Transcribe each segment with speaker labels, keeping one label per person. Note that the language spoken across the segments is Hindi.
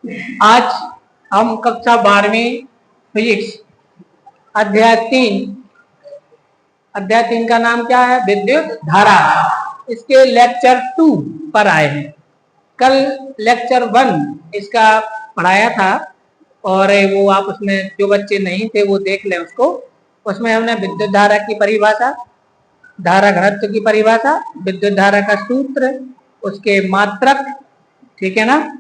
Speaker 1: आज हम कक्षा 12वीं फिजिक्स अध्याय 3 का नाम क्या है? विद्युत धारा। इसके लेक्चर 2 पर आए हैं। कल लेक्चर 1 इसका पढ़ाया था और वो आप उसमें जो बच्चे नहीं थे वो देख लें उसको। उसमें हमने विद्युत धारा की परिभाषा, धारा घनत्व की परिभाषा, विद्युत धारा का सूत्र, उसके मात्रक, ठीक है ना,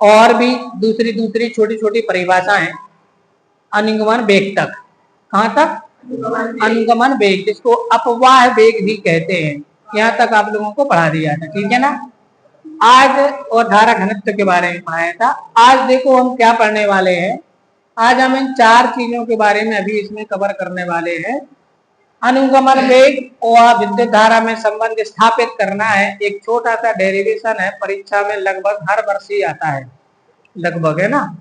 Speaker 1: और भी दूसरी छोटी छोटी परिभाषाएं अनुगमन वेग तक। कहां तक? अनुगमन वेग, जिसको अपवाह वेग भी कहते हैं, यहाँ तक आप लोगों को पढ़ा दिया था, ठीक है ना। आज और धारा घनत्व के बारे में पढ़ाया था। आज देखो हम क्या पढ़ने वाले हैं। आज हम इन 4 चीजों के बारे में अभी इसमें कवर करने वाले हैं। अनुगमन वेग और विद्युत धारा में संबंध स्थापित करना है। एक छोटा सा डेरिवेशन है, परीक्षा में लगभग हर वर्ष ही आता है, लगभग, है ना।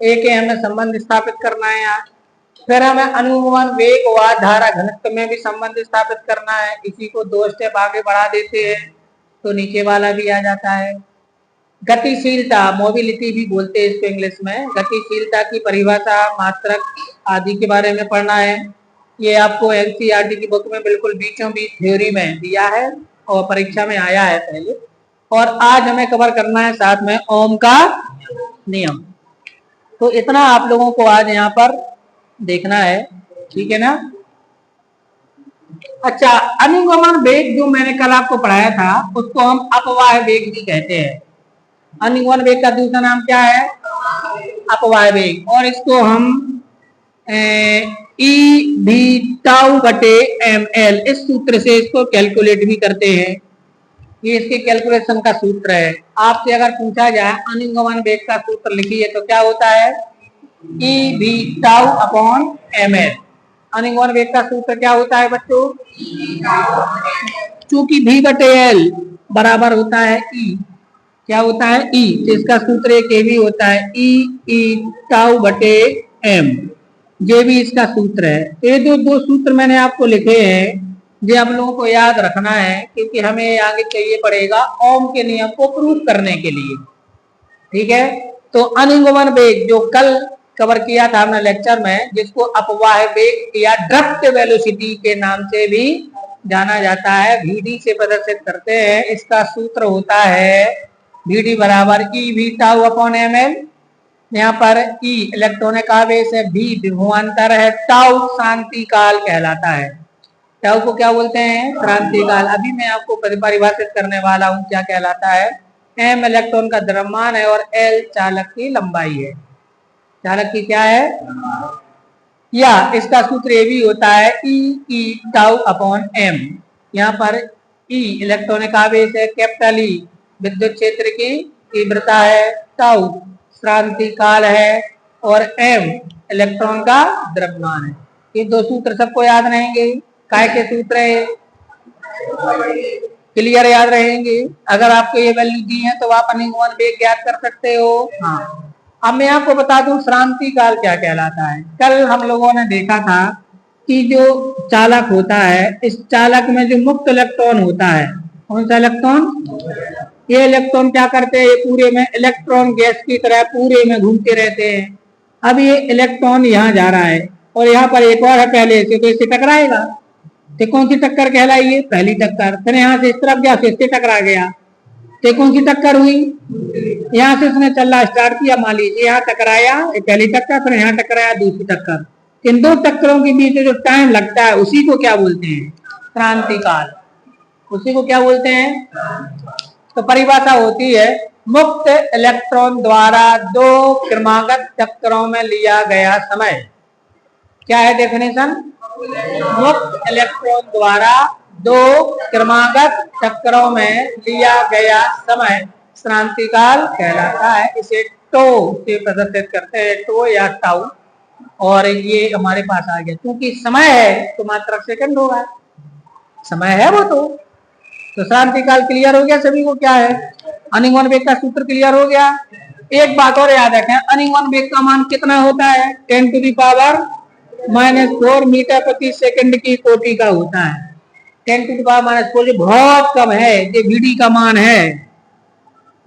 Speaker 1: एक है हमें संबंध स्थापित करना है आज। फिर हमें अनुगमन वेग और धारा घनत्व में भी संबंध स्थापित करना है। इसी को 2 स्टेप आगे बढ़ा देते हैं तो नीचे वाला भी आ जाता है। गतिशीलता, मोबिलिटी भी बोलते हैं इसको इंग्लिश में। गतिशीलता की परिभाषा, मात्रक आदि के बारे में पढ़ना है। ये आपको एनसीईआरटी की बुक में बिल्कुल बीचों बीच थ्योरी में दिया है और परीक्षा में आया है पहले। और आज हमें कवर करना है साथ में ओम का नियम। तो इतना आप लोगों को आज यहाँ पर देखना है, ठीक है ना। अच्छा, अनुगमन वेग जो मैंने कल आपको पढ़ाया था उसको हम अपवाह वेग भी कहते हैं। अनुगमन वेग का दूसरा नाम क्या है? अपवाह वेग। और इसको हम ई भी टाउ बटे एम एल, इस सूत्र से इसको कैलकुलेट भी करते हैं। ये इसके कैलकुलेशन का सूत्र है। आपसे अगर पूछा जाए अनुगमन वेग का सूत्र लिखिए तो क्या होता है? ई भी टाउ अपॉन एम एल। अनुगमन वेग का सूत्र क्या होता है बच्चों? चूंकि भी बटे एल बराबर होता है ई, क्या होता है? ई, तो इसका सूत्र एक ये भी होता है, ई टाउ बटे एम। ये भी इसका सूत्र है। ये जो 2 सूत्र मैंने आपको लिखे हैं ये आप लोगों को याद रखना है, क्योंकि हमें आगे चाहिए पड़ेगा ओम के नियम को प्रूव करने के लिए, ठीक है। तो अनुगमन वेग जो कल कवर किया था हमने लेक्चर में, जिसको अपवाह वेग या ड्रिफ्ट वेलोसिटी के नाम से भी जाना जाता है, VD से प्रदर्शित करते हैं। इसका सूत्र होता है VD बराबर ई भी टाउ अपॉन एम एल। यहाँ पर ई इलेक्ट्रॉनिक आवेश है, भी विभवांतर है, टाउ शांति काल कहलाता है। टाउ को क्या बोलते हैं? क्रांति काल। अभी मैं आपको परिभाषित करने वाला हूँ क्या कहलाता है। एम इलेक्ट्रॉन का द्रव्यमान है और एल चालक की लंबाई है। चालक की क्या है? या इसका सूत्र ये भी होता है ई टाउ अपॉन एम। यहाँ पर ई इलेक्ट्रॉनिक आवेश है, कैपिटल ई विद्युत क्षेत्र की तीव्रता है, टाउ क्रांति काल है और एम इलेक्ट्रॉन का द्रव्यमान है। ये 2 सूत्र सबको याद रहेंगे। काय के सूत्र है? क्लियर, याद रहेंगे। अगर आपको ये वैल्यू दी है तो आप अनुगमन वेग ज्ञात कर सकते हो। हाँ, अब मैं आपको बता दूं क्रांति काल क्या कहलाता है। कल हम लोगों ने देखा था कि जो चालक होता है, इस चालक में जो मुक्त इलेक्ट्रॉन होता है, कौन सा इलेक्ट्रॉन? ये इलेक्ट्रॉन क्या करते हैं? ये पूरे में इलेक्ट्रॉन गैस की तरह पूरे में घूमते रहते हैं। अब ये इलेक्ट्रॉन यहाँ जा रहा है और यहाँ पर एक और है पहले से, तो इससे टकराएगा। तो कौन सी टक्कर कहलाई? पहली टक्कर। फिर यहाँ से इस तरफ गया तो इससे टकरा गया, तो कौन सी टक्कर हुई? यहाँ से उसने चलना स्टार्ट किया, मान लीजिए यहाँ टकराया, पहली टक्कर, फिर यहाँ टकराया दूसरी टक्कर। इन 2 टक्करों के बीच जो टाइम लगता है उसी को क्या बोलते हैं? क्रांति काल। उसी को क्या बोलते हैं? तो परिभाषा होती है मुक्त इलेक्ट्रॉन द्वारा 2 क्रमागत चक्रों में लिया गया समय। क्या है डेफिनेशन? मुक्त इलेक्ट्रॉन द्वारा 2 क्रमागत चक्रों में लिया गया समय क्रांतिकाल कहलाता है। इसे टो से प्रदर्शित करते हैं, टो या टाउ। और ये हमारे पास आ गया, क्योंकि समय है तो मात्र सेकंड होगा, समय है वो। तो क्रांतिकाल क्लियर हो गया सभी को? क्या है? अनुगमन वेग का सूत्र क्लियर हो गया। एक बात और याद रखें, अनुगमन वेग का मान कितना होता है? 10⁻⁻⁴ मीटर प्रति सेकंड की कोटि का होता है। 10⁻⁻⁴ जो बहुत कम है। ये VD का मान है।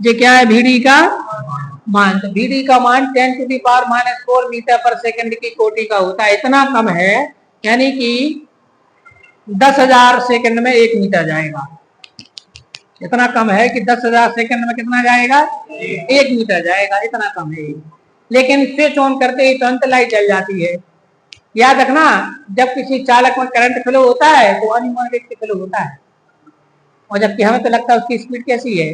Speaker 1: ये क्या है? VD का मान, तो Vd का मान 10⁻⁻⁴ मीटर पर सेकंड की कोटि का होता है। इतना कम है, यानी कि 10,000 सेकंड में 1 मीटर जाएगा। इतना कम है कि 10,000 सेकंड में कितना जाएगा, 1 मीटर जाएगा, इतना कम है। लेकिन स्विच ऑन करते ही तुरंत लाइट जल जाती है। याद रखना, जब किसी चालक में करंट फ्लो होता है तो अनइवन वेग से फ्लो होता है, और जबकि हमें तो लगता है उसकी स्पीड कैसी है।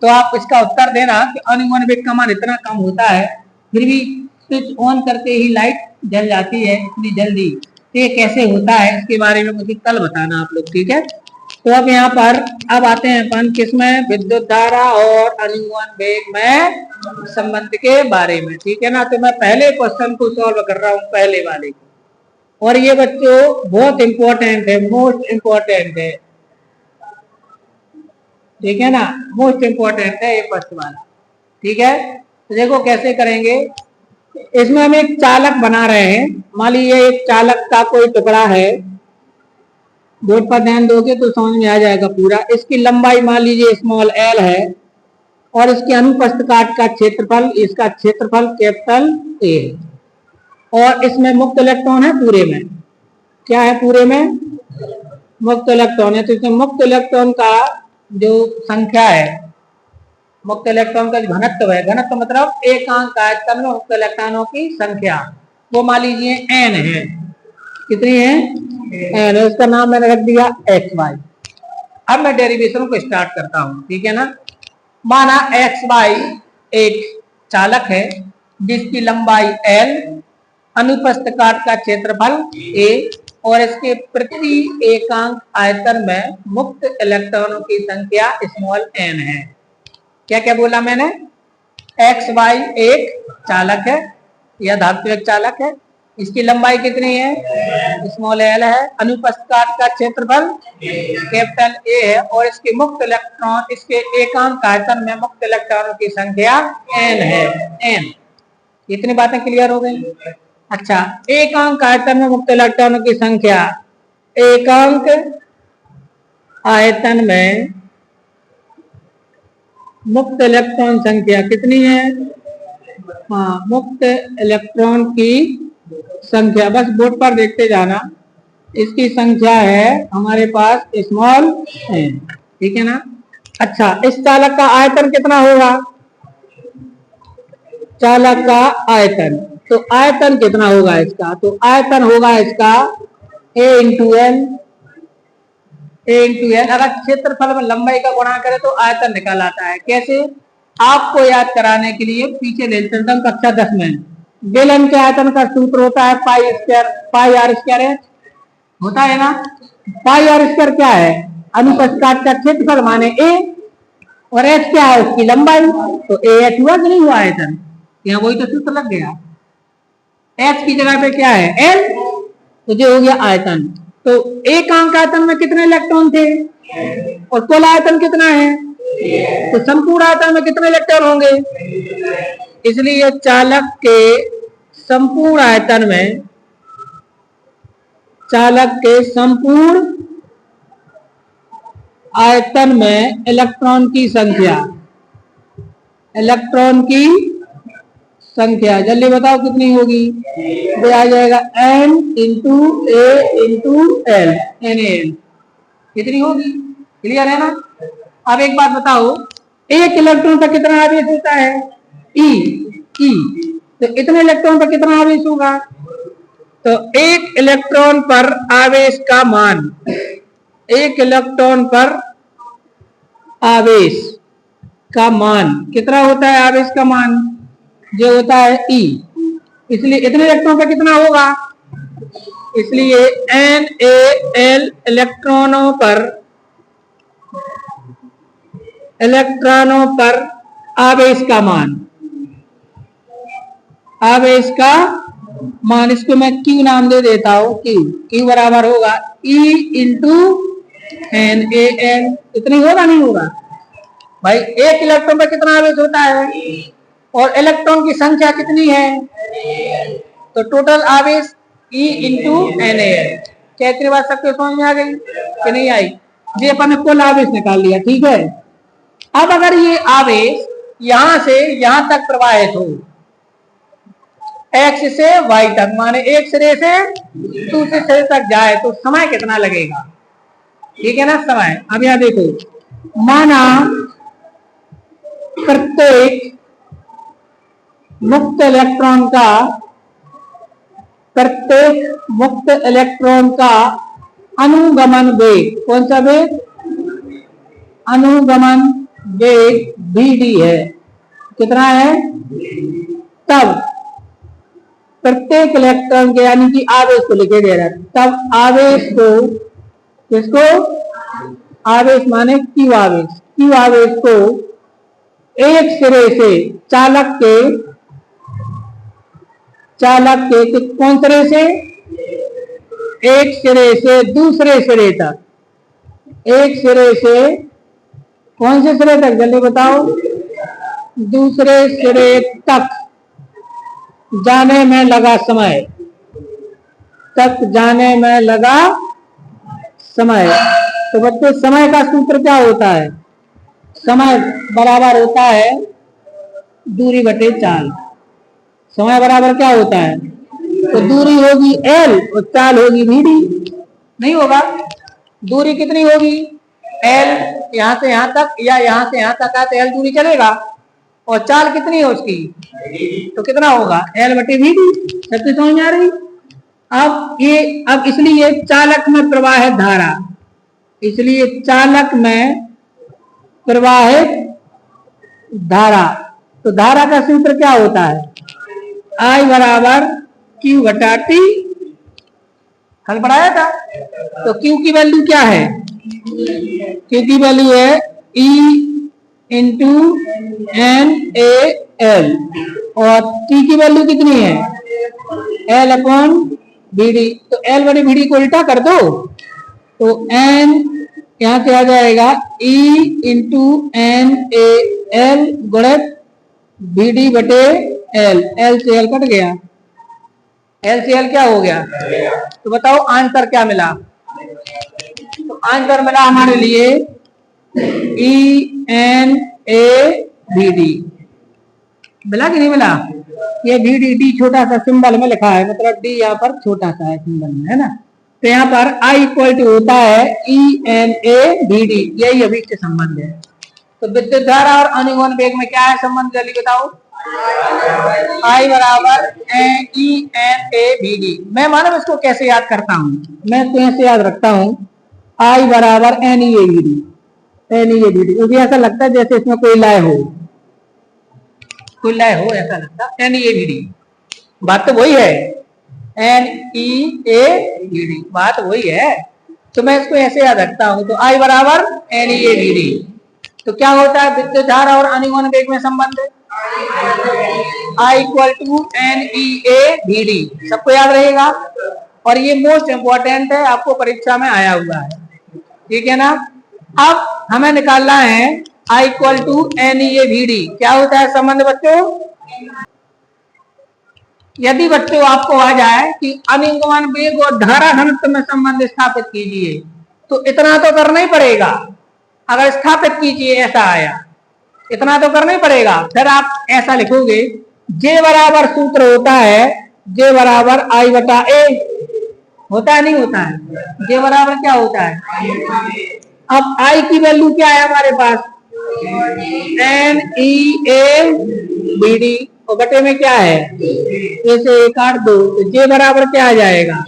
Speaker 1: तो आप इसका उत्तर देना कि अनइवन वेग का मान इतना कम होता है, फिर भी स्विच ऑन करते ही लाइट जल जाती है इतनी जल्दी। तो ये कैसे होता है, इसके बारे में मुझे कल बताना आप लोग, ठीक है। तो अब यहाँ पर अब आते हैं अपन किसमें, विद्युत धारा और अनइवन वेग में संबंध के बारे में, ठीक है ना। तो मैं पहले क्वेश्चन को सॉल्व कर रहा हूँ, पहले वाले को, और ये बच्चों बहुत इंपॉर्टेंट है, मोस्ट इंपॉर्टेंट है, ठीक है ना, मोस्ट इंपॉर्टेंट है ये फर्स्ट वाला, ठीक है। तो देखो कैसे करेंगे। इसमें हम एक चालक बना रहे हैं। मान लीजिए एक चालक का कोई टुकड़ा है, बोर्ड पर ध्यान दोगे तो समझ में आ जाएगा पूरा। इसकी लंबाई मान लीजिए स्मॉल l है, और इसके अनुप्रस्थ काट का क्षेत्रफल, इसका क्षेत्रफल कैपिटल A है, और इसमें मुक्त इलेक्ट्रॉन है पूरे में। क्या है पूरे में, मुक्त इलेक्ट्रॉन है। तो इसमें मुक्त इलेक्ट्रॉन का जो संख्या है, मुक्त इलेक्ट्रॉन का जो घनत्व है, घनत्व मतलब एकांक आयतन में मुक्त इलेक्ट्रॉनों की संख्या, वो मान लीजिए n है। कितनी है, n। उसका नाम मैंने रख दिया xy। अब मैं डेरिवेशन को स्टार्ट करता हूं, ठीक है ना। माना xy एक चालक है जिसकी लंबाई l, अनुप्रस्थ काट का क्षेत्रफल a, और इसके प्रति एकांक आयतन में मुक्त इलेक्ट्रॉनों की संख्या स्मॉल n है। क्या क्या बोला मैंने, xy एक चालक है या धातु एक चालक है, इसकी लंबाई कितनी है, स्मॉल l है, अनुप्रस्थ काट का क्षेत्रफल कैपिटल A है, और इसके मुक्त इलेक्ट्रॉन, इसके एकांक आयतन में मुक्त इलेक्ट्रॉनों की संख्या n है, n। इतनी बातें क्लियर हो गई। अच्छा, एकांक आयतन में मुक्त इलेक्ट्रॉनों की संख्या, एकांक आयतन में मुक्त इलेक्ट्रॉन संख्या कितनी है, हाँ, मुक्त इलेक्ट्रॉन की संख्या, बस बोर्ड पर देखते जाना, इसकी संख्या है हमारे पास स्मॉल n, ठीक है ना। अच्छा, इस चालक का आयतन कितना होगा, चालक का आयतन, तो आयतन कितना होगा इसका, तो आयतन होगा इसका a into n, a into n. अगर क्षेत्रफल में लंबाई का गुणा करें तो आयतन निकल आता है। कैसे, आपको याद कराने के लिए पीछे ले चलता हूं कक्षा 10 में। बेलन के आयतन का सूत्र होता है pi square, pi r square h होता है ना। पाई आर स्क्वायर क्या है, अनुप्रस्थ काट का क्षेत्रफल माने a, और एच क्या है, उसकी लंबाई, तो ए एच हुआ कि नहीं हुआ आयतन, यहाँ वही तो सूत्र लग गया। एच की जगह पे क्या है l, तो जो हो गया आयतन। तो एकांक आयतन में कितने इलेक्ट्रॉन थे, और कुल आयतन कितना है, तो संपूर्ण आयतन में कितने इलेक्ट्रॉन होंगे, इसलिए चालक के संपूर्ण आयतन में, चालक के संपूर्ण आयतन में इलेक्ट्रॉन की संख्या, इलेक्ट्रॉन की संख्या जल्दी बताओ कितनी होगी, वो आ जाएगा n into a into l, NaN कितनी होगी, क्लियर है ना। अब एक बात बताओ, एक इलेक्ट्रॉन पर कितना आवेश होता है, E, तो इतने इलेक्ट्रॉन पर कितना आवेश होगा, तो एक इलेक्ट्रॉन पर आवेश का मान, एक इलेक्ट्रॉन पर आवेश का मान कितना होता है, आवेश का मान जो होता है E, इसलिए इतने इलेक्ट्रॉन पर कितना होगा, इसलिए NaL इलेक्ट्रॉनों पर आवेश का मान, आवेश का मान, इसको मैं Q नाम दे देता हूं, Q बराबर होगा E इंटू NaN। इतनी होगा नहीं होगा भाई, एक इलेक्ट्रॉन पर कितना आवेश होता है और इलेक्ट्रॉन की संख्या कितनी है, तो टोटल आवेश E इंटू NaN। क्या इतनी बात सबके समझ में आ गई कि नहीं आई, ये अपन ने कुल आवेश निकाल लिया, ठीक है। अब अगर ये आवेश यहां से यहां तक प्रवाहित हो, एक्स से वाई तक, माने एक सिरे से दूसरे सिरे तक जाए तो समय कितना लगेगा, ठीक है ना समय। अब यहां देखो, माना प्रत्येक मुक्त इलेक्ट्रॉन का अनुगमन वेग, कौन सा वेग, अनुगमन वेग vd है, कितना है, तब प्रत्येक इलेक्ट्रॉन के, यानी कि आवेश को लिखे दे रहा है, तब आवेश को, किसको, आवेश माने क्यू आवेश को एक सिरे से चालक के कौन सिरे से, एक सिरे से दूसरे सिरे तक, एक सिरे से कौन से सिरे तक, जल्दी बताओ, दूसरे सिरे तक जाने में लगा समय, तो बच्चों समय का सूत्र क्या होता है, समय बराबर होता है दूरी बटे चाल। समय बराबर क्या होता है, तो दूरी होगी L और चाल होगी vd, नहीं होगा, दूरी कितनी होगी L, यहां से यहां तक या यहां से यहां तक आते L दूरी चलेगा, और चाल कितनी है उसकी, तो कितना होगा L बटे vd, सबकी समझ में आ रही। अब इसलिए चालक में प्रवाहित धारा, इसलिए चालक में प्रवाहित धारा, तो धारा का सूत्र क्या होता है, I बराबर Q बटा T, हल बढ़ाया था, तो Q की वैल्यू क्या है, Q की वैल्यू है E इंटू NaL, और T की वैल्यू कितनी है, L अपॉन Vd, तो L बटे Vd को उल्टा कर दो, तो N यहां से आ जाएगा E इंटू NaL गुणित Vd बटे L, L से L कट गया, L से L क्या हो गया, तो बताओ आंसर क्या मिला, तो आंसर मिला हमारे लिए ENaVd, मिला कि नहीं मिला, ये VD छोटा सा सिंबल में लिखा है, मतलब D यहाँ पर छोटा सा है सिंबल में, है ना, तो यहाँ पर I इक्वल टू होता है ENaVd, यही अभिष्ट संबंध है। तो विद्युत धारा और अनुगमन वेग में क्या है संबंध, जल्दी बताओ, I बराबर ENaVd। मैं मालूम इसको कैसे याद करता हूँ, मैं इसको ऐसे याद रखता हूँ, I बराबर NeAVd, मुझे ऐसा लगता है जैसे इसमें कोई लय हो, ऐसा लगता है NeAVd, बात तो वही है, NeAVd बात वही है, तो मैं इसको ऐसे याद रखता हूं, तो I बराबर NeAVd, तो क्या होता है विद्युत धारा और अनुगमन वेग में संबंध, I इक्वल टू NeAVd, सबको याद रहेगा, और ये मोस्ट इंपॉर्टेंट है, आपको परीक्षा में आया हुआ है, ठीक है ना। अब हमें निकालना है I इक्वल टू NeAVd, क्या होता है संबंध बच्चों, यदि बच्चों आपको आ जाए कि अनुगमन वेग और धारा घनत्व में संबंध स्थापित कीजिए, तो इतना तो करना ही पड़ेगा, अगर स्थापित कीजिए ऐसा आया, इतना तो करना ही पड़ेगा, फिर आप ऐसा लिखोगे, J बराबर सूत्र होता है J बराबर I बटा A, होता है नहीं होता है, J बराबर क्या होता है, अब I की वैल्यू क्या है हमारे पास, NeAVd, और बटे में क्या है, ऐसे काट दो, तो J बराबर क्या आ जाएगा,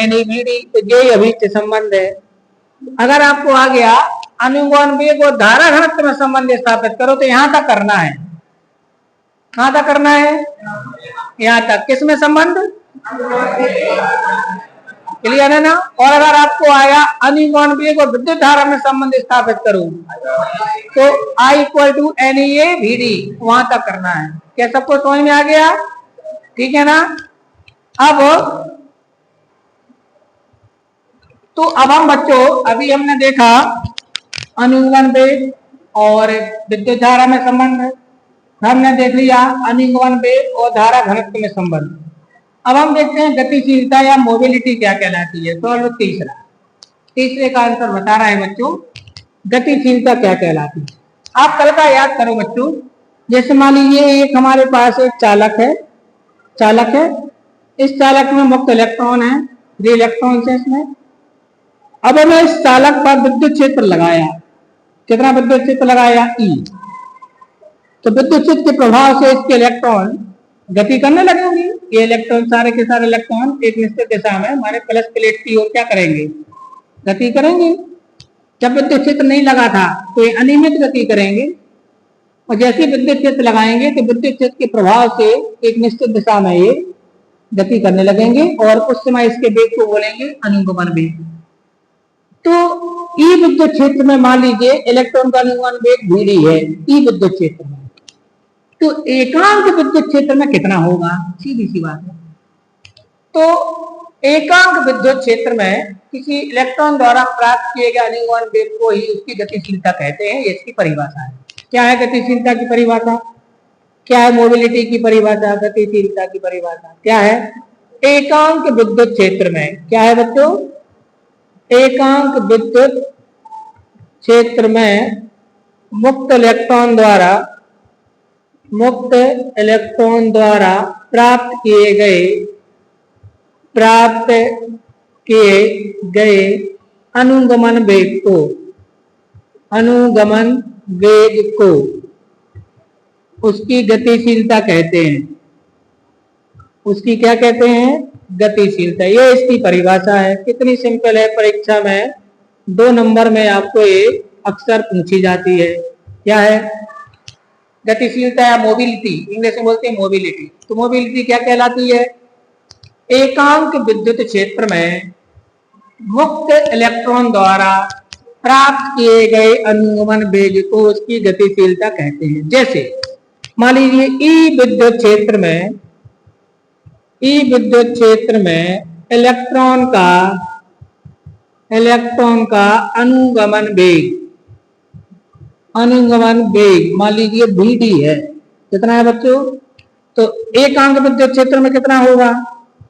Speaker 1: NeVd, तो J अभिष्ट संबंध है। अगर आपको आ गया अनुगमन वेग और धारा घनत्व में संबंध स्थापित करो, तो यहां तक करना है, कहां तक करना है, यहां तक, किसमें संबंध, क्लियर है ना। और अगर आपको आया अनुगमन वेग और विद्युत धारा में संबंध स्थापित करो, तो I इक्वल टू NeAVd, वहां तक करना है, क्या सबको समझ में आ गया, ठीक है ना। अब हम बच्चों, अभी हमने देखा अनुगमन वेग और विद्युत धारा में संबंध, हमने देख लिया अनुगमन वेग और धारा घनत्व में संबंध। अब हम देखते हैं गतिशीलता या मोबिलिटी क्या कहलाती है, सॉल्व तीसरे का आंसर बता रहा है बच्चों, गतिशीलता क्या कहलाती है। आप कल का याद करो बच्चों। जैसे मान लीजिए एक हमारे पास एक चालक है। इस चालक में मुक्त इलेक्ट्रॉन है, 3 इलेक्ट्रॉन है इसमें। अब हमें इस चालक पर विद्युत क्षेत्र लगाया। कितना विद्युत क्षेत्र लगाया? ई। तो विद्युत क्षेत्र के प्रभाव से इसके इलेक्ट्रॉन गति करने लगेंगे। ये इलेक्ट्रॉन, सारे के सारे इलेक्ट्रॉन एक निश्चित दिशा में हमारे प्लस प्लेट की ओर क्या करेंगे? गति करेंगे। जब विद्युत क्षेत्र नहीं लगा था तो ये अनियमित गति करेंगे, और जैसे विद्युत क्षेत्र लगाएंगे तो विद्युत क्षेत्र के प्रभाव से एक निश्चित दिशा में ये गति करने लगेंगे, और उस समय इसके वेग को बोलेंगे अनुगमन वेग। तो ई विद्युत क्षेत्र में मान लीजिए इलेक्ट्रॉन का अनुगमन वेग vd है ई विद्युत क्षेत्र में, तो एकांक विद्युत क्षेत्र में कितना होगा? सीधी सी बात है। तो एकांक विद्युत क्षेत्र में किसी इलेक्ट्रॉन द्वारा प्राप्त किए गए अनुगमन वेग को ही उसकी गतिशीलता कहते हैं। ये इसकी परिभाषा है। क्या है गतिशीलता की परिभाषा? क्या है मोबिलिटी की परिभाषा? गतिशीलता की परिभाषा क्या है? एकांक विद्युत क्षेत्र में क्या है बच्चों? एकांक विद्युत क्षेत्र में मुक्त इलेक्ट्रॉन द्वारा प्राप्त किए गए अनुगमन वेग को उसकी गतिशीलता कहते हैं। उसकी क्या कहते हैं? गतिशीलता। ये इसकी परिभाषा है। कितनी सिंपल है, परीक्षा में 2 नंबर में आपको ये अक्सर पूछी जाती है। क्या है? गतिशीलता या मोबिलिटी, इंग्लिश में बोलते हैं मोबिलिटी। तो मोबिलिटी क्या कहलाती है? एकांक विद्युत क्षेत्र में मुक्त इलेक्ट्रॉन द्वारा प्राप्त किए गए अनुगमन वेग को उसकी गतिशीलता कहते हैं। जैसे मान लीजिए ई विद्युत क्षेत्र में इलेक्ट्रॉन का अनुगमन वेग मान लीजिए vd है। कितना है बच्चों? तो एकांक विद्युत क्षेत्र में कितना होगा?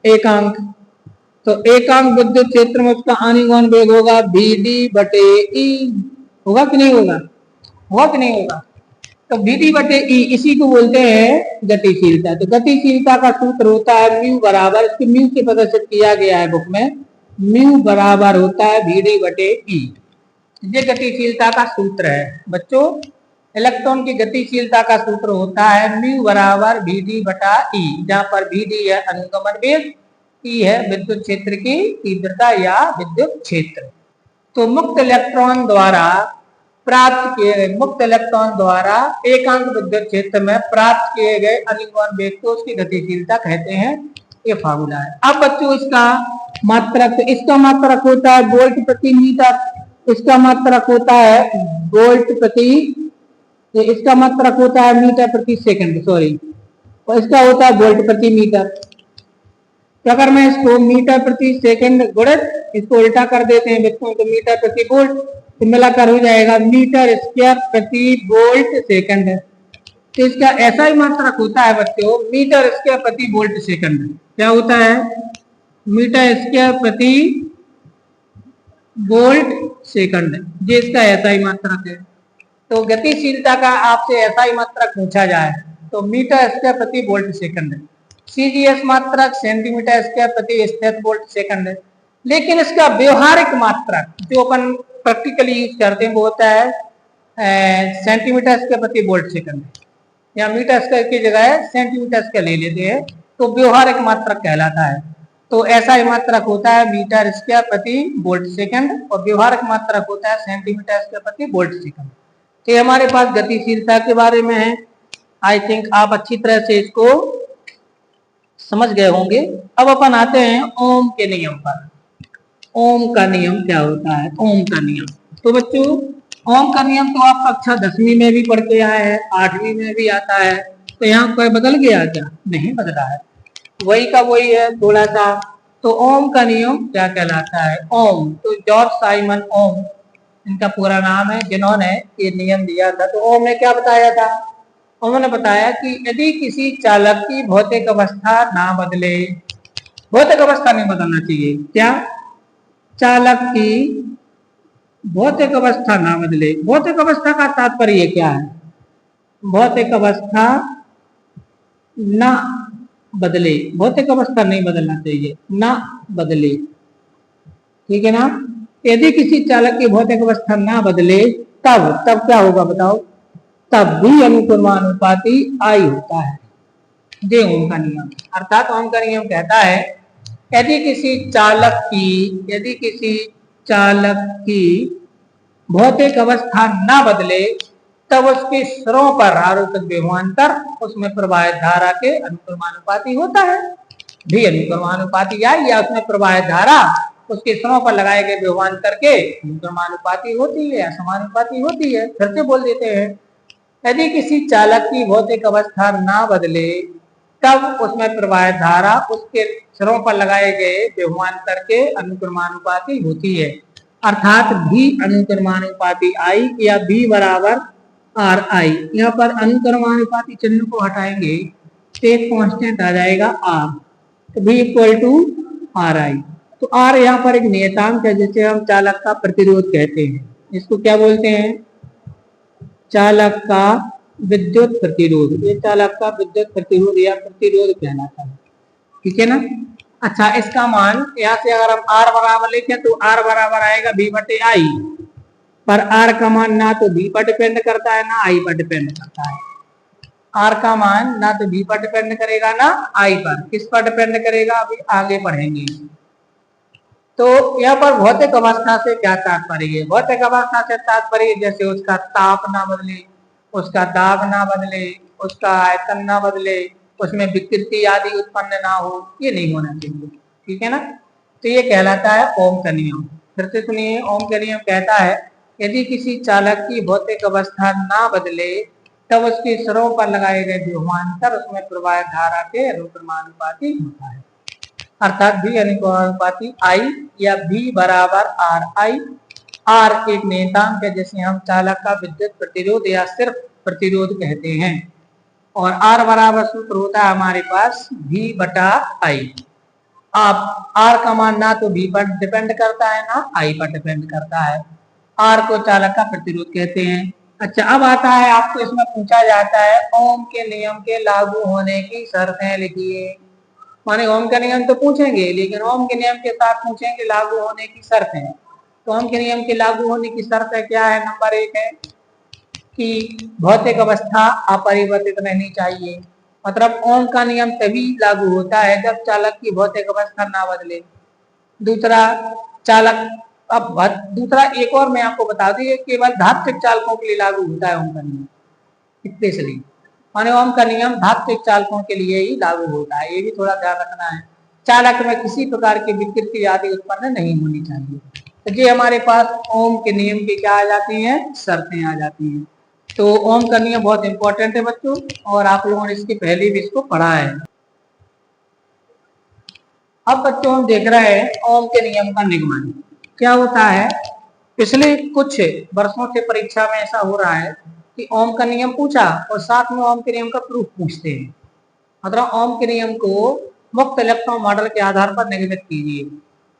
Speaker 1: एकांक। तो एकांक विद्युत क्षेत्र में उसका अनुगमन वेग होगा vd बटे ई। होगा कि नहीं होगा? होगा कि नहीं होगा? तो vd बटे ई, इसी को बोलते हैं गतिशीलता। तो गतिशीलता का सूत्र होता है म्यू बराबर, इसको म्यू से प्रदर्शित किया गया है बुक में, म्यू बराबर होता है vd बटे ई। ये गतिशीलता का सूत्र है बच्चों। इलेक्ट्रॉन की गतिशीलता का सूत्र होता है म्यू बराबर vd बटा ई, जहां पर vd है अनुगमन वेग, ई है विद्युत क्षेत्र की तीव्रता या विद्युत क्षेत्र। तो मुक्त इलेक्ट्रॉन द्वारा एकांक विद्युत क्षेत्र में प्राप्त किए गए अनुगमन वेग को उसकी गतिशीलता कहते हैं। ये फार्मूला है। अब बच्चों इसका मात्रक, तो इसका मात्रक होता है वोल्ट प्रति मीटर, इसका मात्रक होता है वोल्ट प्रति, इसका मात्रक होता है मीटर प्रति सेकंड, सॉरी, और इसका होता है वोल्ट प्रति मीटर। तो अगर मैं इसको मीटर प्रति सेकंड गुणित, इसको उल्टा कर देते हैं बच्चों, तो मीटर प्रति वोल्ट, तो मिलाकर हो जाएगा मीटर स्क्वायर प्रति वोल्ट सेकंड। तो इसका ऐसा ही मात्रक होता है बच्चों, मीटर स्क्वायर प्रति वोल्ट सेकंड। क्या होता है? मीटर स्क्वायर प्रति वोल्ट सेकंड। ये इसका ऐसा ही मात्रक है। तो गतिशीलता का आपसे ऐसा ही मात्रक पूछा जाए तो मीटर स्क्वायर प्रति वोल्ट सेकंड है। सीजीएस मात्रक सेंटीमीटर स्क्वायर प्रति स्थिर वोल्ट सेकंड है। लेकिन इसका व्यवहारिक मात्रक जो अपन प्रैक्टिकली यूज करते हैं वो होता है सेंटीमीटर स्क्वायर प्रति वोल्ट सेकंड, या मीटर स्क्वायर की जगह सेंटीमीटर स्क्वायर ले लेते हैं, तो व्यवहारिक मात्रक कहलाता है। तो ऐसा ही मात्रक होता है मीटर स्क्वायर प्रति वोल्ट सेकंड, और व्यवहारिक मात्रक होता है सेंटीमीटर स्क्वायर प्रति वोल्ट सेकंड। तो ये हमारे पास गतिशीलता के बारे में है। आई थिंक आप अच्छी तरह से इसको समझ गए होंगे। अब अपन आते हैं ओम के नियम पर। ओम का नियम क्या होता है? ओम का नियम, तो बच्चों ओम का नियम तो आप कक्षा 10वीं में भी पढ़ के आए हैं, 8वीं में भी आता है। तो यहाँ कोई बदल गया क्या? नहीं बदला है, वही का वही है थोड़ा सा। तो ओम का नियम क्या कहलाता है? ओम, तो जॉर्ज साइमन ओम इनका पूरा नाम है, जिन्होंने ये नियम दिया था। तो ओम ने क्या बताया था? उन्होंने बताया कि यदि किसी चालक की भौतिक अवस्था ना बदले, भौतिक अवस्था नहीं बदलना चाहिए, क्या? चालक की भौतिक अवस्था ना बदले। भौतिक अवस्था का तात्पर्य क्या है? भौतिक अवस्था ना बदले, भौतिक अवस्था नहीं बदलना चाहिए, ना बदले, ठीक है ना। यदि किसी चालक की भौतिक अवस्था ना बदले तब क्या होगा बताओ? तब भी अनुक्रमानुपाती आई होता है। ये ओम का नियम, अर्थात ओम का नियम कहता है यदि किसी चालक की भौतिक अवस्था ना बदले तब उसके सिरों पर आरोपित विभवांतर उसमें प्रवाहित धारा के अनुक्रमानुपाती होता है। भी अनुक्रमानुपाती आई या उसमें प्रवाहित धारा उसके सिरों पर लगाए गए विभवांतर के अनुक्रमानुपाती होती है, समानुपाती होती है। फिर से बोल देते हैं, यदि किसी चालक की भौतिक अवस्था ना बदले तब उसमें प्रवाहित धारा उसके सिरों पर लगाए गए विभवांतर के अनुक्रमानुपाती होती है। अर्थात भी अनुक्रमानुपाती आई या बी बराबर आर आई। यहाँ पर अनुक्रमानुपाती चिन्ह को हटाएंगे तो एक कांस्टेंट आ जाएगा आर, तो B equal to R I. तो आर यहाँ पर एक नियतांक है जिसे हम चालक का प्रतिरोध कहते हैं। इसको क्या बोलते हैं? चालक का विद्युत प्रतिरोध। ये चालक का विद्युत प्रतिरोध या प्रतिरोध कहलाता है, ठीक है ना। अच्छा, इसका मान यहाँ से अगर हम आर बराबर लिखें तो आर बराबर आएगा बी बटे आई, पर आर का मान ना तो बी पर डिपेंड करता है ना आई पर डिपेंड करता है। आर का मान ना तो बी पर डिपेंड करेगा ना आई पर, किस पर डिपेंड करेगा अभी आगे पढ़ेंगे। तो यहाँ पर भौतिक अवस्था से क्या तात्पर्य है? भौतिक अवस्था से तात्पर्य जैसे उसका ताप ना बदले, उसका दाब ना बदले, उसका आयतन ना बदले, उसमें विकृति आदि उत्पन्न ना हो, ये नहीं होना चाहिए, ठीक है ना। तो ये कहलाता है ओम का नियम। फिर से सुनिए, ओम का नियम कहता है यदि किसी चालक की भौतिक अवस्था ना बदले तब उसके सिरों पर लगाए गए विभवांतर उसमें प्रवाहित धारा के अनुक्रमानुपाती होता है। अर्थात भी अनुक्रमानुपाती आई या भी बराबर आर आई। आर एक नियतांक है जिसे हम चालक का विद्युत प्रतिरोध या सिर्फ प्रतिरोध कहते हैं। और आर बराबर सूत्र होता है हमारे पास भी बटा आई। आप आर का मान ना तो भी पर डिपेंड करता है ना आई पर डिपेंड करता है। आर को चालक का प्रतिरोध कहते हैं। अच्छा, अब आता है आपको इसमें पूछा जाता है ओम के नियम के लागू होने की शर्तें लिखिए। माने ओम का नियम तो पूछेंगे, लेकिन ओम के नियम के साथ पूछेंगे लागू होने की शर्तें। तो ओम के नियम के लागू होने की शर्तें क्या है? नंबर 1 है कि भौतिक अवस्था अपरिवर्तित रहनी चाहिए। मतलब ओम का नियम तभी लागू होता है जब चालक की भौतिक अवस्था ना बदले। दूसरा, चालक दूसरा एक और मैं आपको बता दूं, ये केवल धात्विक चालकों के लिए लागू होता है ओम का नियम, स्पेशली माने ओम का नियम धात्विक चालकों के लिए ही लागू होता है, ये भी थोड़ा ध्यान रखना है। चालक में किसी प्रकार की विकृति आदि उत्पन्न नहीं होनी चाहिए। तो ये हमारे पास ओम के नियम की क्या आ जाती हैं? शर्तें आ जाती हैं। तो ओम का नियम बहुत इंपॉर्टेंट है बच्चों, और आप लोगों ने इसके पहले भी इसको पढ़ा है। अब बच्चों हम देख रहे हैं ओम के नियम का निगमन क्या होता है। पिछले कुछ वर्षों से परीक्षा में ऐसा हो रहा है कि ओम का नियम पूछा और साथ में ओम के नियम का प्रूफ पूछते हैं। मतलब ओम के नियम को मुक्त इलेक्ट्रॉन मॉडल के आधार पर निगमित कीजिए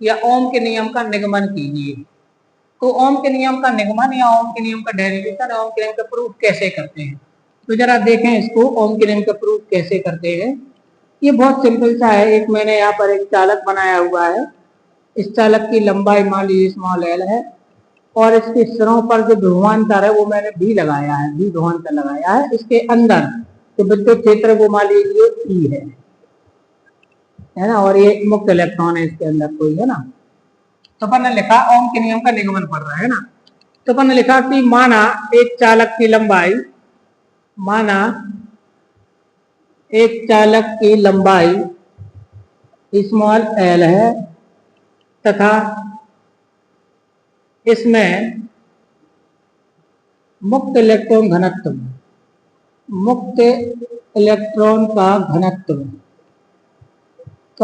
Speaker 1: या ओम के नियम का निगमन कीजिए। तो ओम के नियम का निगमन या ओम के नियम का डेरिवेशन, ओम के नियम का प्रूफ कैसे करते हैं, तो जरा देखें इसको। ओम के नियम का प्रूफ कैसे करते हैं, ये बहुत सिंपल सा है। एक मैंने यहाँ पर एक चालक बनाया हुआ है। इस चालक की लंबाई मान लीजिए स्मॉल एल है और इसके सिरों पर जो विभवांतर है वो मैंने भी लगाया है, भी विभवांतर लगाया है। इसके अंदर तो विद्युत क्षेत्र वो मान लीजिए ई है ना, और ये मुक्त इलेक्ट्रॉन है इसके अंदर कोई, है ना। तो अपन ने लिखा ओम के नियम का निगमन पढ़ रहा है ना। तो अपन ने लिखा कि माना एक चालक की लंबाई स्मॉल एल है तथा इसमें मुक्त इलेक्ट्रॉन का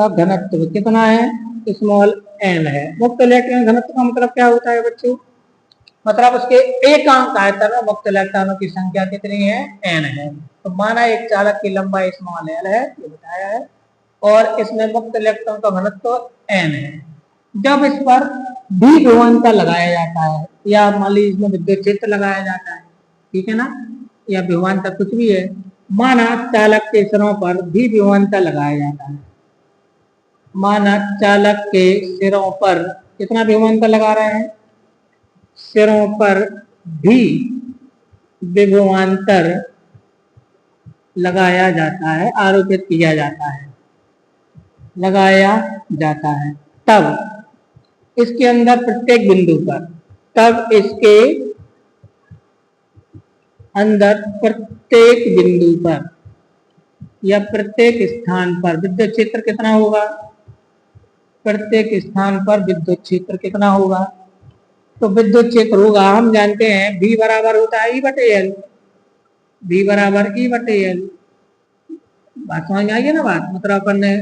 Speaker 1: घनत्व कितना है? स्मॉल एन है। मुक्त इलेक्ट्रॉन घनत्व का मतलब क्या होता है बच्चों? मतलब उसके एकांक आयतन में मुक्त इलेक्ट्रॉनों की संख्या कितनी है? एन है। तो माना एक चालक की लंबाई स्मॉल एल है, ये बताया है, और इसमें मुक्त इलेक्ट्रॉन का घनत्व एन है। जब इस पर भी विभवांतर लगाया जाता है या मान लीजिए इसमें विद्युत क्षेत्र लगाया जाता है, ठीक है ना, या विभवांतर कुछ भी है, माना चालक के सिरों पर भी विभवांतर लगाया जाता है। माना चालक के सिरों पर कितना विभवांतर लगा रहे हैं, सिरों पर भी विभवांतर लगाया जाता है, आरोपित किया जाता है, लगाया जाता है। तब इसके अंदर प्रत्येक बिंदु पर, तब इसके अंदर प्रत्येक बिंदु पर या प्रत्येक स्थान पर विद्युत क्षेत्र कितना होगा, प्रत्येक स्थान पर विद्युत क्षेत्र कितना होगा, तो विद्युत क्षेत्र होगा, हम जानते हैं V बराबर होता है E/L, V बराबर E/L। बात समझ में आई है ना बात, मतलब अपन ने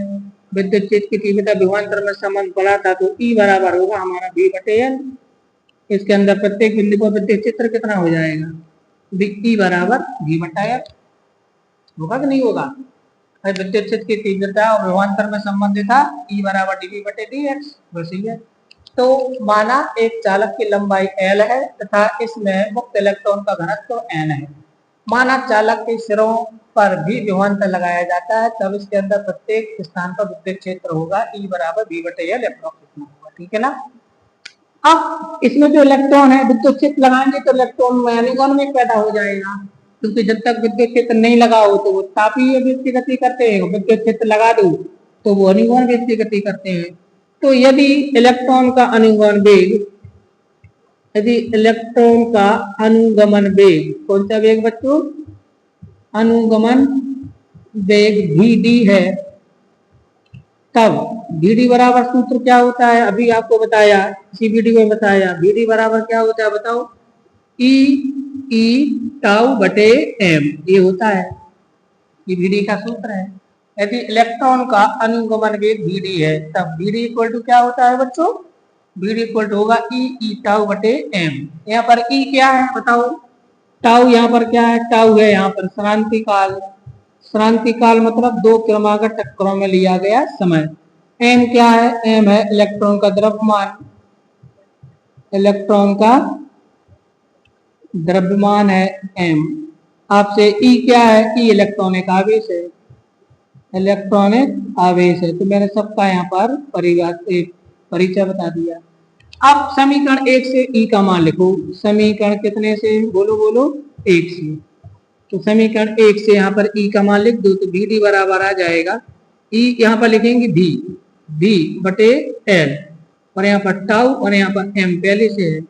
Speaker 1: विद्युत क्षेत्र की तीव्रता विभवांतर में संबंध पढ़ा था, तो E बराबर होगा हमारा V/L। इसके अंदर प्रत्येक बिंदु पर विद्युत क्षेत्र कितना हो जाएगा, E बराबर V/L। होगा कि नहीं होगा, विद्युत क्षेत्र की तीव्रता और विभवांतर में संबंधित था E बराबर dV/dx, वैसे ही है। तो माना एक चालक की लंबाई L है तथा इसमें मुक्त इलेक्ट्रॉन का घनत्व N है। माना चालक के सिरों पर भी विभवांतर लगाया जाता है, तब इसके अंदर प्रत्येक स्थान पर विद्युत क्षेत्र होगा E बराबर V/L अप्रोक्स होगा, ठीक है ना। अब इसमें जो इलेक्ट्रॉन है विद्युत क्षेत्र लगाएंगे तो इलेक्ट्रॉन में अनिगोन में पैदा हो जाएगा, क्योंकि जब तक विद्युत क्षेत्र नहीं लगा हो तो वो तापीय वेग की गति करते हैं, विद्युत क्षेत्र लगा दो तो वो अनिगोन वेग की गति करते हैं। तो यदि इलेक्ट्रॉन का अनुगमन वेग, यदि इलेक्ट्रॉन का अनुगमन वेग, कौन सा वेग बच्चों, अनुगमन वेग Vd है, तब Vd बराबर सूत्र क्या होता है, अभी आपको बताया, इसी वीडियो में बताया, Vd बराबर क्या होता है बताओ, E τ/m, ये होता है, ये Vd का सूत्र है। यदि इलेक्ट्रॉन का अनुगमन वेग Vd है तब Vd इक्वल टू क्या होता है बच्चों, Vd इक्वल टू होगा E τ/m। यहाँ पर E क्या है बताओ, टाउ यहाँ पर क्या है, टाउ है यहाँ पर श्रांति काल, श्रांति काल मतलब दो क्रमागत चक्करों में लिया गया समय। m क्या है, m है इलेक्ट्रॉन का द्रव्यमान, इलेक्ट्रॉन का द्रव्यमान है m। आपसे E क्या है, E इलेक्ट्रॉनिक आवेश है, इलेक्ट्रॉनिक आवेश है। तो मैंने सबका यहाँ पर परिचय बता दिया। अब समीकरण 1 से E का मान लिखो, समीकरण कितने से, बोलो बोलो, 1 से। तो समीकरण 1 से यहाँ पर E का मान लिख दो तो Vd बराबर आ जाएगा, E यहाँ पर लिखेंगे V/L और यहाँ पर टाउ और यहाँ पर m पहले से है,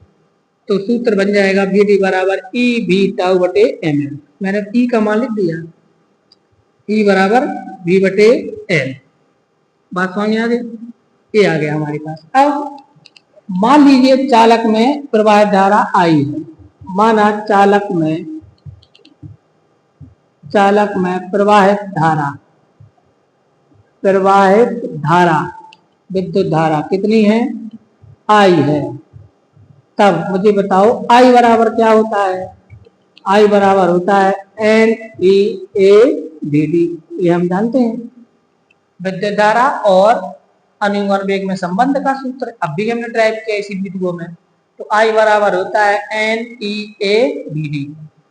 Speaker 1: तो सूत्र बन जाएगा Vd बराबर EV τ/ml। मैंने E का मान लिख दिया, E बराबर V/L। बात समझ में आ गई, ये आ गया हमारे पास। अब मान लीजिए चालक में प्रवाहित धारा I है, माना चालक में प्रवाहित धारा विद्युत धारा कितनी है, I है। तब मुझे बताओ I बराबर क्या होता है, I बराबर होता है NEADD, ये हम जानते हैं, विद्युत धारा और अनुगमन वेग में संबंध का सूत्र, अब भी हमने ड्राइव किया इसी वीडियो में। तो I बराबर होता है NEADD।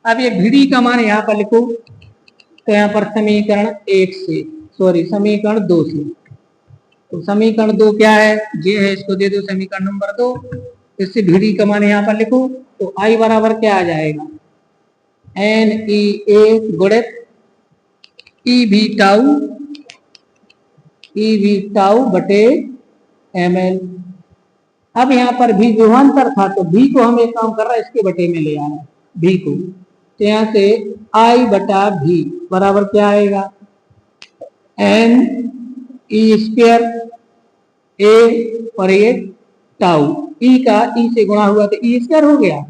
Speaker 1: अब ये Vd का मान यहाँ पर लिखो, तो यहाँ पर समीकरण 1 से, सॉरी समीकरण 2 से, तो समीकरण 2 क्या है, ये है, इसको दे दो समीकरण नंबर 2, इससे Vd का मान यहाँ पर लिखो, तो I बराबर क्या आ जाएगा, NEA गुणित EV τ/ml। अब यहाँ पर भी विभवांतर था तो V को हम एक काम कर रहे हैं इसके बटे में ले आ रहे हैं V को, तो यहाँ से I/V बराबर क्या आएगा, NE² A और ये टाउ, E का E से गुणा हुआ तो E² हो गया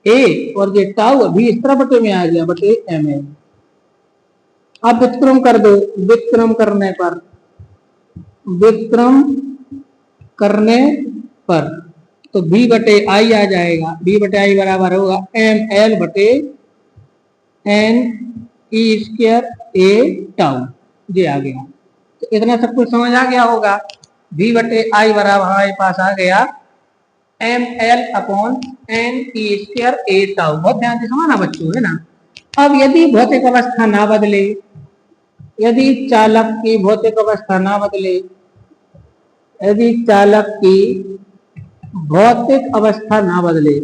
Speaker 1: A और ये टाउ भी इस तरह बटे में आ गया /ml। अब व्युत्क्रम कर दो, व्युत्क्रम करने पर तो V/I आ जाएगा, V/I बराबर होगा mL/NE² A टाउ, ये आ गया। तो इतना सब कुछ समझ आ गया होगा। V बटे आई बराबर हमारे पास आ गया ml upon n e square a tau. बहुत ध्यान से समझना बच्चों, है ना। अब यदि भौतिक अवस्था ना बदले, यदि चालक की भौतिक अवस्था ना बदले, यदि चालक की भौतिक अवस्था ना बदले,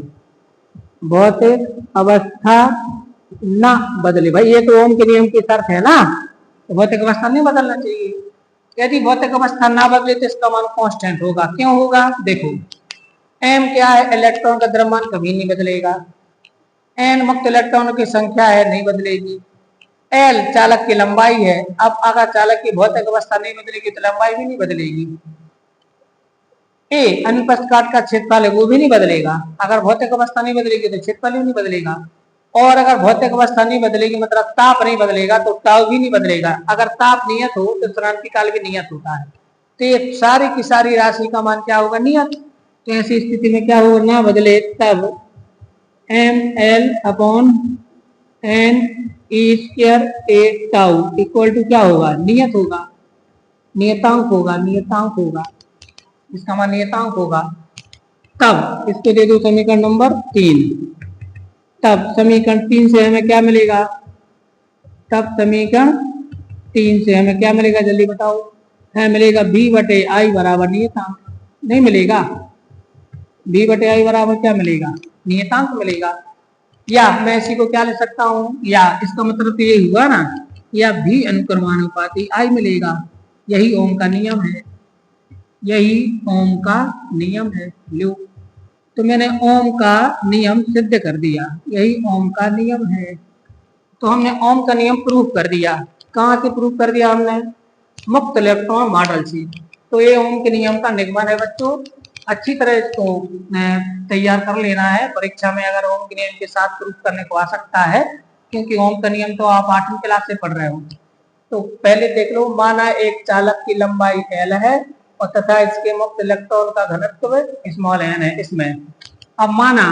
Speaker 1: भौतिक अवस्था ना बदले, भाई ये तो ओम के नियम की शर्त है ना, तो भौतिक अवस्था नहीं बदलना चाहिए। यदि भौतिक अवस्था ना बदले तो इसका मान कांस्टेंट होगा। क्यों होगा? देखो, m क्या है? इलेक्ट्रॉन का द्रव्यमान कभी नहीं बदलेगा। n मुक्त इलेक्ट्रॉनों की संख्या है, नहीं बदलेगी। l चालक की लंबाई है। अब अगर चालक की भौतिक अवस्था नहीं बदलेगी तो लंबाई भी नहीं बदलेगी। a अनुप्रस्थ काट का क्षेत्रफल है, वो भी नहीं बदलेगा। अगर भौतिक अवस्था नहीं बदलेगी तो क्षेत्रफल भी नहीं बदलेगा। और अगर भौतिक अवस्था नहीं बदलेगी मतलब ताप नहीं बदलेगा तो टाउ भी नहीं बदलेगा। अगर ताप नियत हो तो क्रांति काल भी नियत होता है। तो ये सारी की सारी राशि का मान क्या होगा? नियत। तो ऐसी स्थिति में क्या होगा? ना बदले तब ml upon n e square a tau equal to क्या होगा? नियत होगा, नियतांक होगा, नियतांक होगा, इसका मान नियतांक होगा। तब इसके दे दो समीकरण नंबर 3। तब समीकरण 3 से हमें क्या मिलेगा? तब समीकरण 3 से हमें क्या मिलेगा? जल्दी बताओ। है मिलेगा v बटे आई बराबर नियतांक। नहीं मिलेगा? v बटे आई बराबर क्या मिलेगा? नियतांक मिलेगा। या मैं इसी को क्या ले सकता हूँ? या इसका मतलब तो ये हुआ ना, या v अनुक्रमानुपाती आई मिलेगा। यही ओम का नियम है, यही ओम का नियम है। लो, तो मैंने ओम का नियम सिद्ध कर दिया, यही ओम का नियम है। तो हमने ओम का नियम प्रूव कर दिया। कहाँ से प्रूव कर दिया हमने? मुक्त इलेक्ट्रॉन मॉडल से। तो ये ओम के नियम का निगमन है बच्चों। अच्छी तरह इसको तैयार कर लेना है। परीक्षा में अगर ओम के नियम के साथ प्रूफ करने को आ सकता है, क्योंकि ओम का नियम तो आप 8वीं क्लास से पढ़ रहे हो। तो पहले देख लो, माना एक चालक की लंबाई L है और तथा इसके मुक्त इलेक्ट्रॉन का घनत्व स्मॉल n है इसमें। अब माना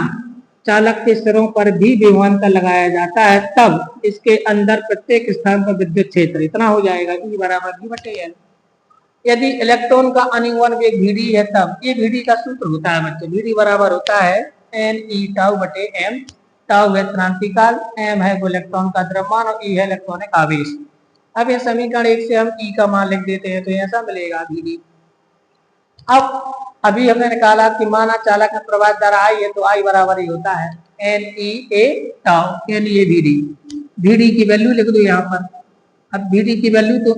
Speaker 1: चालक के सिरों पर भी विभवांतर लगाया जाता है, तब इसके अंदर प्रत्येक स्थान पर विद्युत क्षेत्र इतना हो जाएगा, E बराबर V बटे L। यदि इलेक्ट्रॉन का अनिवन वेग Vd है, तब ये Vd का सूत्र होता है बच्चों। Vd बराबर होता है n e टाउ बटे m। टाउ है क्रांतिकाल, m है वो इलेक्ट्रॉन का द्रव्यमान और e है इलेक्ट्रॉनिक आवेश। अब ये समीकरण 1 से हम e का मान लिख देते हैं, तो ऐसा मिलेगा Vd। अब अभी हमने निकाला कि माना चालक में प्रवाह द्वारा आई है, तो आई बराबर ही होता है n e a tau, n e a Vd। Vd की वैल्यू लिख दो यहाँ पर। अब Vd की वैल्यू तो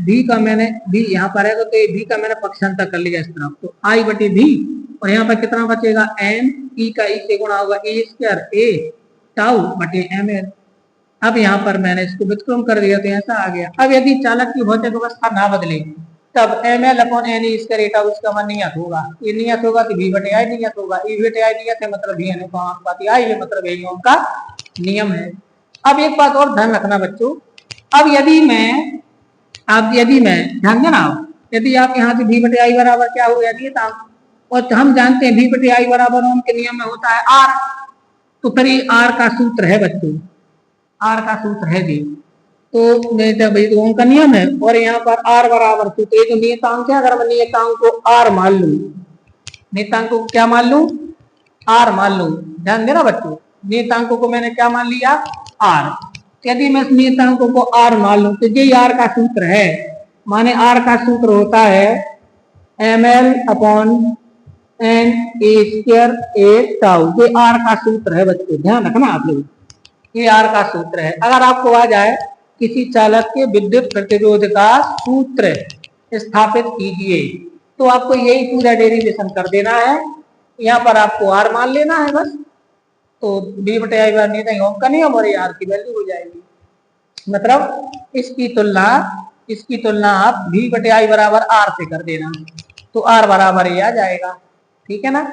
Speaker 1: v का मैंने v यहाँ पर है, तो v का मैंने पक्षांतर कर लिया इस तरफ, तो i बटे v। और यहाँ पर कितना बचेगा? n e का e से गुणा होगा a स्क्वायर a टाउ बटे ml। अब यहाँ पर मैंने इसको व्युत्क्रम कर दिया, तो ऐसा आ गया। अब यदि चालक की भौतिक अवस्था ना बदले, तब ml upon n e square a tau इसका मान नियत होगा। ये नियत होगा तो v बटे आई नियत होगा। e बटे आई नियत है मतलब v अनुपाती आई है, मतलब यही ओम का नियम है। अब एक बात और ध्यान रखना बच्चों, अब यदि मैं ध्यान देना, यदि आप यहाँ से v बटे आई बराबर क्या हो गया? नियतांक। और हम जानते हैं v बटे आई बराबर ओम के नियम में होता है r। तो फिर ये r का सूत्र है बच्चों, r का सूत्र है जी। तो भाई ओम का नियम है और यहाँ पर r बराबर, तो ये जो नियतांक है, अगर मैं नियतांक को r मान लूं, नियतांक को क्या मान लूं? r मान लूं। ध्यान देना बच्चों, नियतांकों को मैंने क्या मान लिया? r। यदि मैं नियतांकों को r मान लूं तो ये r का सूत्र है। माने r का सूत्र होता है ml upon n e square a tau. ये r का सूत्र है बच्चों, ध्यान रखना आप लोग, ये r का सूत्र है। अगर आपको आ जाए किसी चालक के विद्युत प्रतिरोध का सूत्र स्थापित कीजिए, तो आपको यही पूरा डेरिवेशन कर देना है। यहाँ पर आपको r मान लेना है बस। तो v बटे आई बार नहीं ओम का नियम और r की वैल्यू हो जाएगी। मतलब इसकी तुलना आप v बटे आई बराबर r से कर देना, तो r बराबर ये आ जाएगा। ठीक है ना?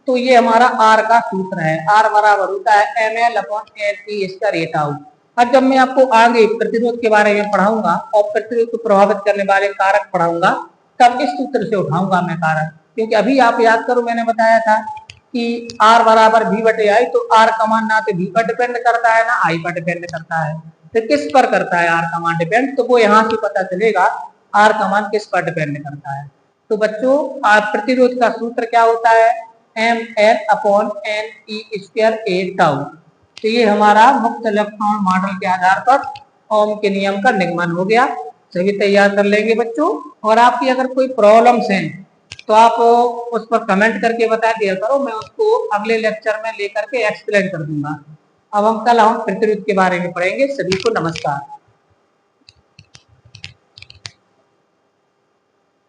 Speaker 1: तो ये हमारा r का सूत्र है। r बराबर होता है ml upon n e square a tau. अब जब मैं आपको आगे प्रतिरोध के बारे में पढ़ाऊंगा और प्रतिरोध को प्रभावित करने वाले कारक पढ़ाऊंगा, तब इस सूत्र से उठाऊंगा मैं कारक। क्योंकि अभी आप याद करो, मैंने बताया था कि r बराबर v बटे आई, तो r का मान ना तो v पर डिपेंड करता है ना i पर डिपेंड करता है। तो किस पर करता है r का मान डिपेंड? तो वो यहाँ से पता चलेगा r का मान किस पर डिपेंड करता है। तो बच्चों प्रतिरोध का सूत्र क्या होता है, mn/n e² a τ। तो ये हमारा मुक्त इलेक्ट्रॉन मॉडल के आधार पर ओम के नियम का निगमन हो गया। सभी तैयार कर लेंगे बच्चों। और आपकी अगर कोई प्रॉब्लम्स हैं तो आप उस पर कमेंट करके बता दिया करो, मैं उसको अगले लेक्चर में लेकर के एक्सप्लेन कर दूंगा। अब हम कल प्रतिरोध के बारे में पढ़ेंगे। सभी को नमस्कार।